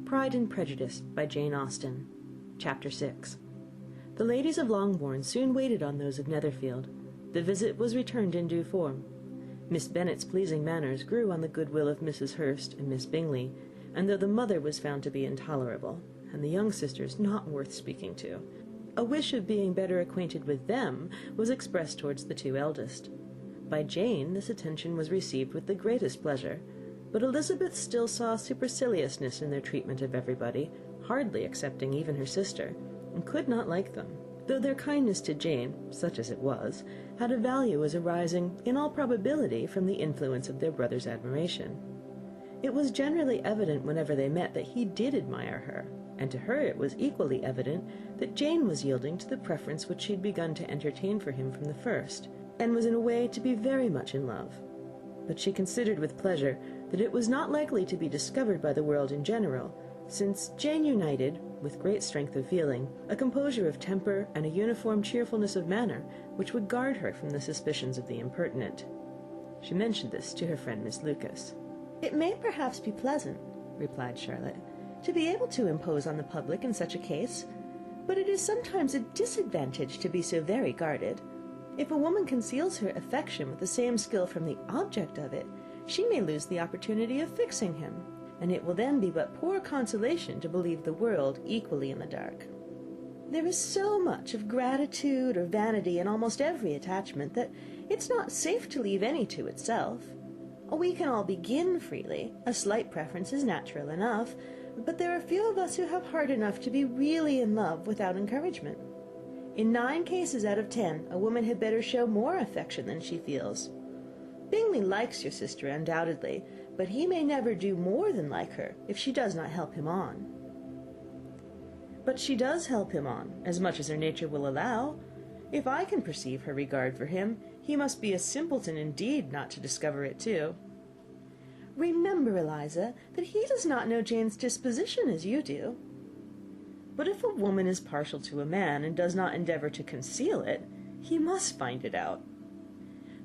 Pride and Prejudice by Jane Austen. Chapter 6. The ladies of Longbourn soon waited on those of Netherfield. The visit was returned in due form. Miss Bennet's pleasing manners grew on the goodwill of Mrs. Hurst and Miss Bingley, and though the mother was found to be intolerable, and the young sisters not worth speaking to, a wish of being better acquainted with them was expressed towards the two eldest. By Jane this attention was received with the greatest pleasure, but Elizabeth still saw superciliousness in their treatment of everybody, hardly excepting even her sister, and could not like them, though their kindness to Jane, such as it was, had a value as arising, in all probability, from the influence of their brother's admiration. It was generally evident whenever they met that he did admire her, and to her it was equally evident that Jane was yielding to the preference which she had begun to entertain for him from the first, and was in a way to be very much in love. But she considered with pleasure that it was not likely to be discovered by the world in general, since Jane united, with great strength of feeling, a composure of temper and a uniform cheerfulness of manner which would guard her from the suspicions of the impertinent. She mentioned this to her friend Miss Lucas. "It may perhaps be pleasant," replied Charlotte, "to be able to impose on the public in such a case, but it is sometimes a disadvantage to be so very guarded. If a woman conceals her affection with the same skill from the object of it, she may lose the opportunity of fixing him, and it will then be but poor consolation to believe the world equally in the dark. There is so much of gratitude or vanity in almost every attachment that it's not safe to leave any to itself. We can all begin freely. A slight preference is natural enough, but there are few of us who have heart enough to be really in love without encouragement. In 9 cases out of 10, a woman had better show more affection than she feels. Bingley likes your sister undoubtedly, but he may never do more than like her if she does not help him on." "But she does help him on, as much as her nature will allow. If I can perceive her regard for him, he must be a simpleton indeed not to discover it too." "Remember, Eliza, that he does not know Jane's disposition as you do." "But if a woman is partial to a man, and does not endeavour to conceal it, he must find it out."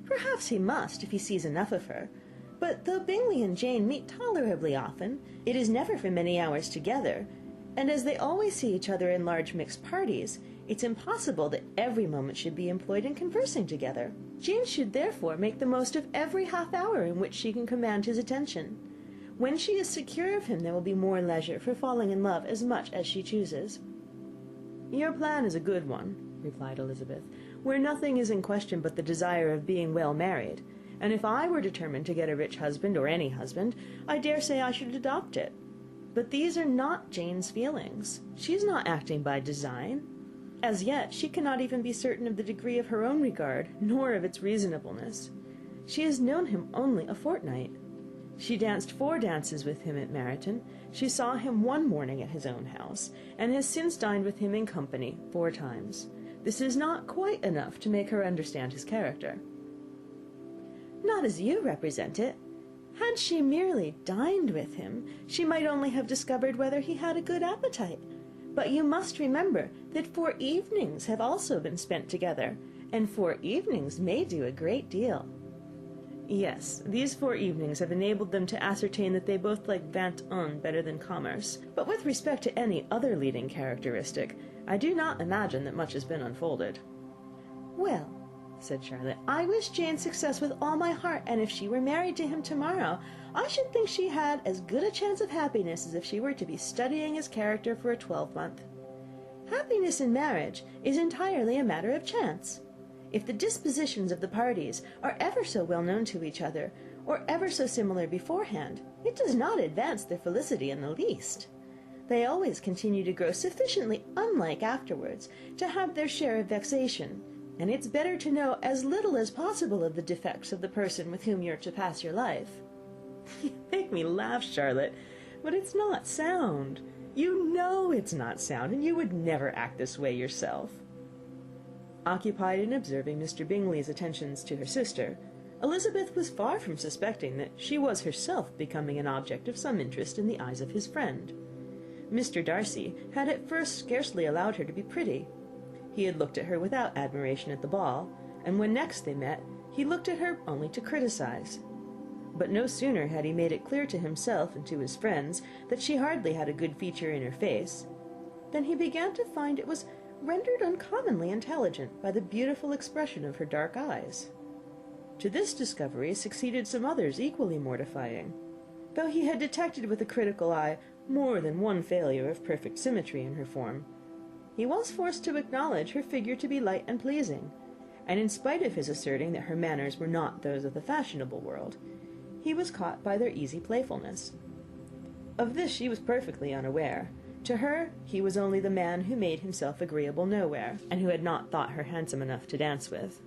"Perhaps he must, if he sees enough of her. But though Bingley and Jane meet tolerably often, it is never for many hours together, and as they always see each other in large mixed parties, it's impossible that every moment should be employed in conversing together. Jane should therefore make the most of every half hour in which she can command his attention. When she is secure of him, there will be more leisure for falling in love as much as she chooses." "Your plan is a good one," replied Elizabeth, "where nothing is in question but the desire of being well married, and if I were determined to get a rich husband, or any husband, I dare say I should adopt it. But these are not Jane's feelings. She is not acting by design. As yet she cannot even be certain of the degree of her own regard, nor of its reasonableness. She has known him only a fortnight. She danced 4 dances with him at Meryton. She saw him one morning at his own house, and has since dined with him in company 4 times. This is not quite enough to make her understand his character." "Not as you represent it. Had she merely dined with him, she might only have discovered whether he had a good appetite. But you must remember that 4 evenings have also been spent together, and 4 evenings may do a great deal." "Yes, these 4 evenings have enabled them to ascertain that they both like vingt-un better than commerce. But with respect to any other leading characteristic, I do not imagine that much has been unfolded." "Well," said Charlotte, "I wish Jane success with all my heart, and if she were married to him tomorrow, I should think she had as good a chance of happiness as if she were to be studying his character for a 12-month. Happiness in marriage is entirely a matter of chance. If the dispositions of the parties are ever so well known to each other, or ever so similar beforehand, it does not advance their felicity in the least. They always continue to grow sufficiently unlike afterwards to have their share of vexation, and it's better to know as little as possible of the defects of the person with whom you're to pass your life." "You make me laugh, Charlotte, but it's not sound. You know it's not sound, and you would never act this way yourself." Occupied in observing Mr. Bingley's attentions to her sister, Elizabeth was far from suspecting that she was herself becoming an object of some interest in the eyes of his friend. Mr. Darcy had at first scarcely allowed her to be pretty. He had looked at her without admiration at the ball, and when next they met, he looked at her only to criticize. but no sooner had he made it clear to himself and to his friends that she hardly had a good feature in her face, than he began to find it was rendered uncommonly intelligent by the beautiful expression of her dark eyes. To this discovery succeeded some others equally mortifying. Though he had detected with a critical eye more than one failure of perfect symmetry in her form, he was forced to acknowledge her figure to be light and pleasing, and in spite of his asserting that her manners were not those of the fashionable world, he was caught by their easy playfulness. Of this she was perfectly unaware. To her he was only the man who made himself agreeable nowhere, and who had not thought her handsome enough to dance with.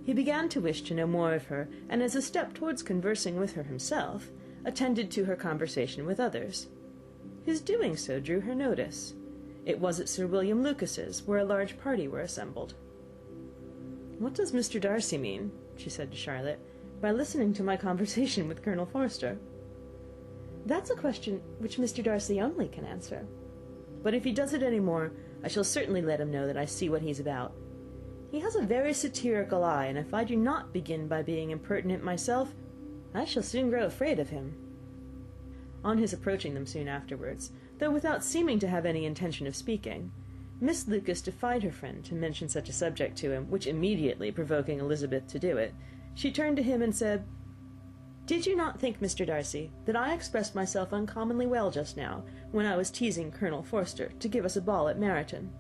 He began to wish to know more of her, and as a step towards conversing with her himself, attended to her conversation with others. His doing so drew her notice. It was at Sir William Lucas's, where a large party were assembled. "What does Mr. Darcy mean," she said to Charlotte, "by listening to my conversation with Colonel Forster?" "That's a question which Mr. Darcy only can answer. But if he does it any more, I shall certainly let him know that I see what he's about. He has a very satirical eye, and if I do not begin by being impertinent myself, I shall soon grow afraid of him." On his approaching them soon afterwards, though without seeming to have any intention of speaking, Miss Lucas defied her friend to mention such a subject to him, which immediately provoking Elizabeth to do it, she turned to him and said, "Did you not think, Mr. Darcy, that I expressed myself uncommonly well just now, when I was teasing Colonel Forster to give us a ball at Meryton?"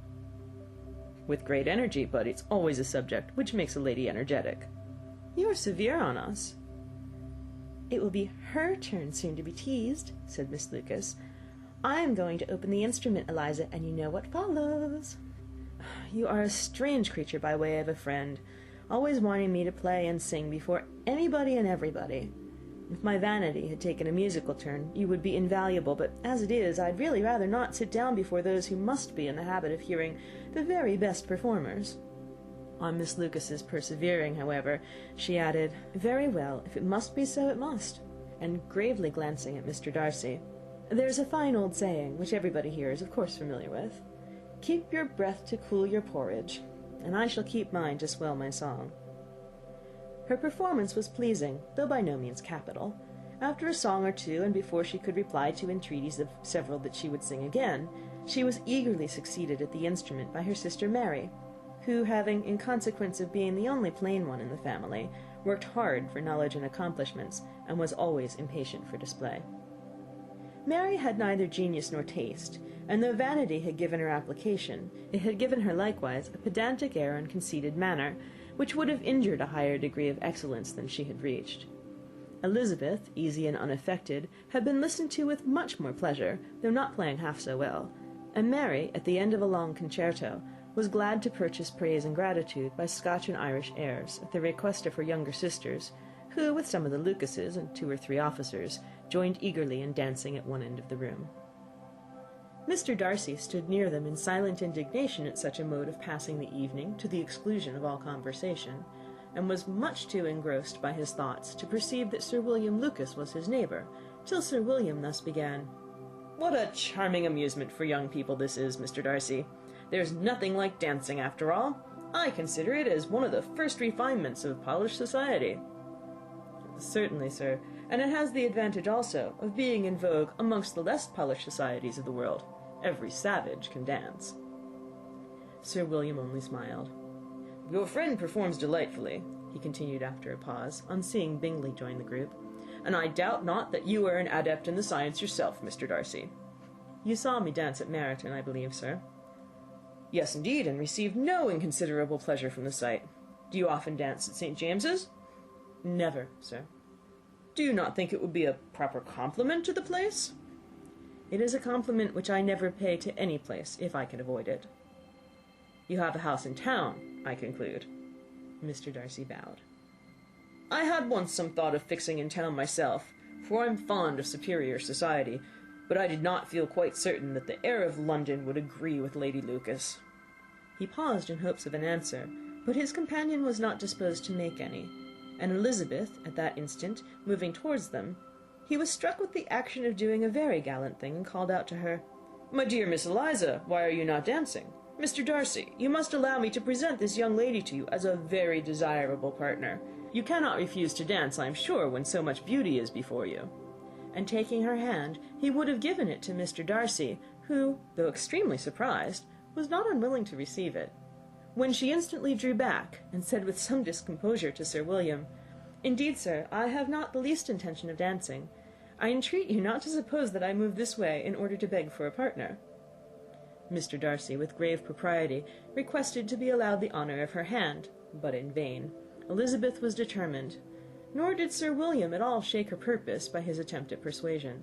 "With great energy, but it's always a subject which makes a lady energetic." "You are severe on us." "It will be her turn soon to be teased," said Miss Lucas. "I am going to open the instrument, Eliza, and you know what follows." "You are a strange creature by way of a friend, always wanting me to play and sing before anybody and everybody. If my vanity had taken a musical turn, you would be invaluable, but as it is, I'd really rather not sit down before those who must be in the habit of hearing the very best performers." On Miss Lucas's persevering, however, she added, "Very well, if it must be so, it must," and gravely glancing at Mr. Darcy, "There's a fine old saying, which everybody here is of course familiar with, 'Keep your breath to cool your porridge,' and I shall keep mine to swell my song." Her performance was pleasing, though by no means capital. After a song or two, and before she could reply to entreaties of several that she would sing again, she was eagerly succeeded at the instrument by her sister Mary, who, having, in consequence of being the only plain one in the family, worked hard for knowledge and accomplishments, and was always impatient for display. Mary had neither genius nor taste, and though vanity had given her application, it had given her likewise a pedantic air and conceited manner, which would have injured a higher degree of excellence than she had reached. Elizabeth, easy and unaffected, had been listened to with much more pleasure, though not playing half so well, and Mary, at the end of a long concerto, was glad to purchase praise and gratitude by Scotch and Irish airs, at the request of her younger sisters, who, with some of the Lucases and 2 or 3 officers, joined eagerly in dancing at one end of the room. Mr. Darcy stood near them in silent indignation at such a mode of passing the evening, to the exclusion of all conversation, and was much too engrossed by his thoughts to perceive that Sir William Lucas was his neighbour, till Sir William thus began: "What a charming amusement for young people this is, Mr. Darcy! There's nothing like dancing, after all. I consider it as one of the first refinements of polished society." "Certainly, sir, and it has the advantage also of being in vogue amongst the less polished societies of the world. Every savage can dance." Sir William only smiled. "Your friend performs delightfully," he continued after a pause, on seeing Bingley join the group, "and I doubt not that you are an adept in the science yourself, Mr. Darcy." "You saw me dance at Meryton, I believe, sir?" "Yes, indeed, and received no inconsiderable pleasure from the sight. Do you often dance at St. James's?" "Never, sir." "Do you not think it would be a proper compliment to the place?" "It is a compliment which I never pay to any place, if I can avoid it." "You have a house in town, I conclude?" Mr. Darcy bowed. "I had once some thought of fixing in town myself, for I am fond of superior society, but I did not feel quite certain that the air of London would agree with Lady Lucas." He paused in hopes of an answer, but his companion was not disposed to make any, and Elizabeth, at that instant, moving towards them, he was struck with the action of doing a very gallant thing, and called out to her, "My dear Miss Eliza, why are you not dancing? Mr. Darcy, you must allow me to present this young lady to you as a very desirable partner. You cannot refuse to dance, I am sure, when so much beauty is before you." And taking her hand, he would have given it to Mr. Darcy, who, though extremely surprised, was not unwilling to receive it, when she instantly drew back, and said with some discomposure to Sir William, "Indeed, sir, I have not the least intention of dancing. I entreat you not to suppose that I move this way in order to beg for a partner." Mr. Darcy, with grave propriety, requested to be allowed the honour of her hand, but in vain. Elizabeth was determined, nor did Sir William at all shake her purpose by his attempt at persuasion.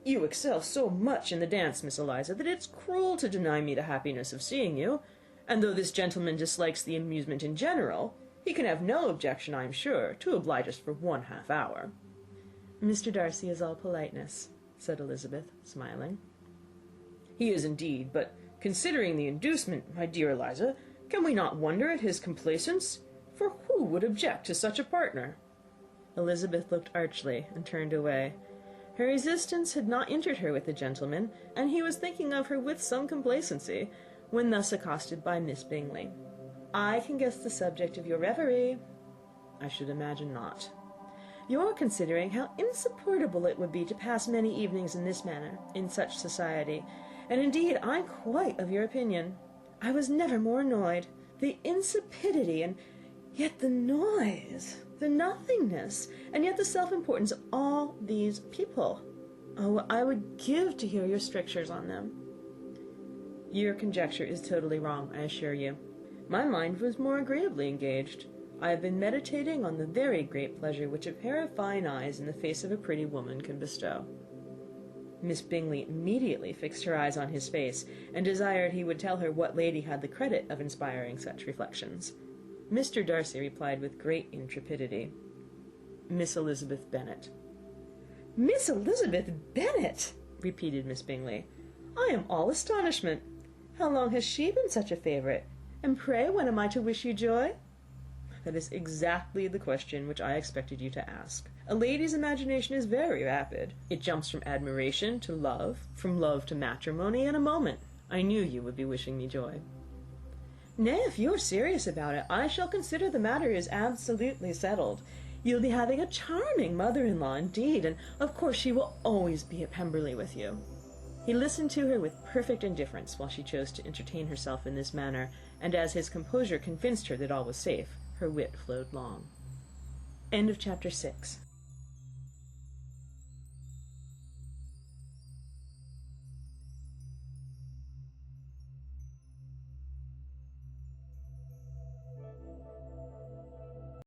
"You excel so much in the dance, Miss Eliza, that it's cruel to deny me the happiness of seeing you, and though this gentleman dislikes the amusement in general, he can have no objection, I am sure, to oblige us for 1/2 hour." "Mr. Darcy is all politeness," said Elizabeth, smiling. "He is indeed, but considering the inducement, my dear Eliza, can we not wonder at his complaisance? For who would object to such a partner?" Elizabeth looked archly and turned away. Her resistance had not injured her with the gentleman, and he was thinking of her with some complacency, when thus accosted by Miss Bingley. "I can guess the subject of your reverie." "I should imagine not." "You're considering how insupportable it would be to pass many evenings in this manner, in such society, and indeed I'm quite of your opinion. I was never more annoyed. The insipidity, and yet the noise, the nothingness, and yet the self-importance of all these people. Oh, I would give to hear your strictures on them." "Your conjecture is totally wrong, I assure you. My mind was more agreeably engaged. I have been meditating on the very great pleasure which a pair of fine eyes in the face of a pretty woman can bestow." Miss Bingley immediately fixed her eyes on his face, and desired he would tell her what lady had the credit of inspiring such reflections. Mr. Darcy replied with great intrepidity, "Miss Elizabeth Bennet." "Miss Elizabeth Bennet!" repeated Miss Bingley. "I am all astonishment. How long has she been such a favourite? And pray when am I to wish you joy?" "That is exactly the question which I expected you to ask. A lady's imagination is very rapid. It jumps from admiration to love, from love to matrimony, in a moment. I knew you would be wishing me joy." "Nay, if you are serious about it, I shall consider the matter is absolutely settled. You'll be having a charming mother-in-law indeed, and of course she will always be at Pemberley with you." He listened to her with perfect indifference while she chose to entertain herself in this manner, and as his composure convinced her that all was safe, her wit flowed long. Chapter 6.